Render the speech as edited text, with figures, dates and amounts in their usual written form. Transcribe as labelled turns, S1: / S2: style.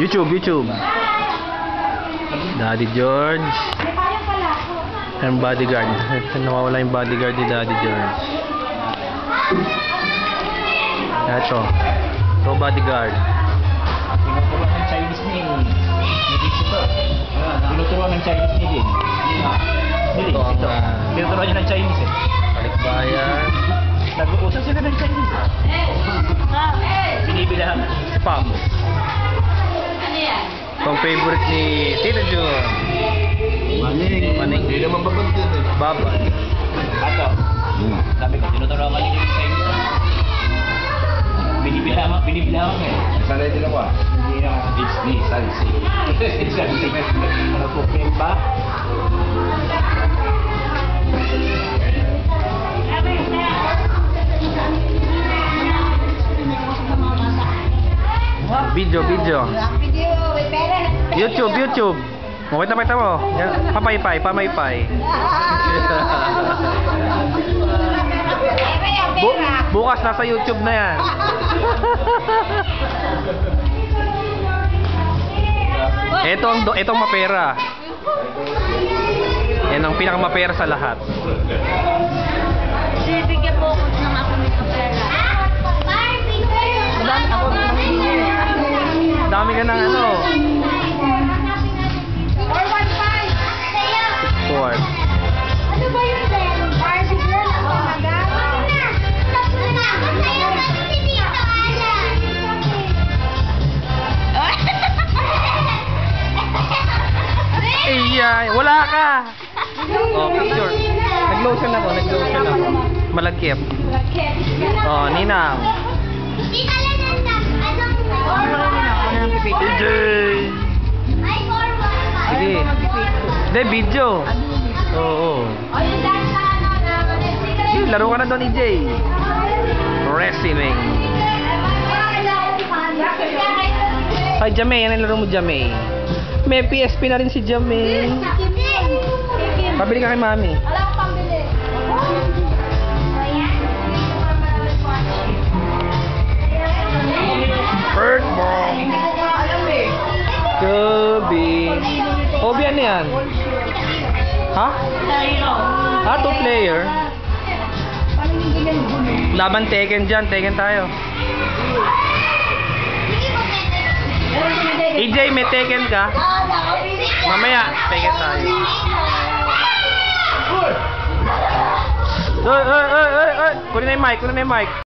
S1: YouTube. Daddy George. And bodyguard. Nawawala yung bodyguard ni Daddy George. Ito. Ito bodyguard.
S2: Tinuturuan ng Chinese ni Dito. Tinuturuan ng Chinese ni Din.
S1: Ito ang
S2: Tinuturuan niya ng Chinese eh.
S1: Balikbayan.
S2: Nag-uusap sila ng Chinese. Binibilang.
S1: Spam. Ito ang favorite ni Tita Jun. Maning.
S3: Hindi naman babagyan eh.
S1: Baba.
S2: Ato. Sabi ko, tinuturuan niya ng Chinese. Binibilang eh.
S3: Sanay din ako ah.
S2: Hindi na.
S3: It's me, Sansi.
S2: Sansi. Ano po, Pemba?
S1: Video. YouTube. Makita mo. Yan, pamaypay. Bukas nasa YouTube na yan. Etong mapera. Yan ang pinakamapera sa lahat.
S4: Bibigyan po ako ng ako nito pera. Madami ako mamimili.
S1: Dami ka ng ano. 4.
S4: Ano ba yun din? Barbie girl ako
S1: Iya, wala ka. Oh, picture. Nag-lotion ako. Malagkip. Oh, Ninang. DJ. Sige. Hindi, video. Oo. Laro ka na doon, EJ. Wrestling. Ay, Jamie. Yan ang laro mo, Jamie. May PSP na rin si Jamie. Pabili ka kay Mami.
S4: Wala akong pambili.
S1: Bird ball. Gabi. Hobby ano yan? Ha? 2 player. Laban Tekken dyan. Tekken tayo. EJ, may Tekken ka? Mamaya, Tekken tayo. Kunin na yung mic.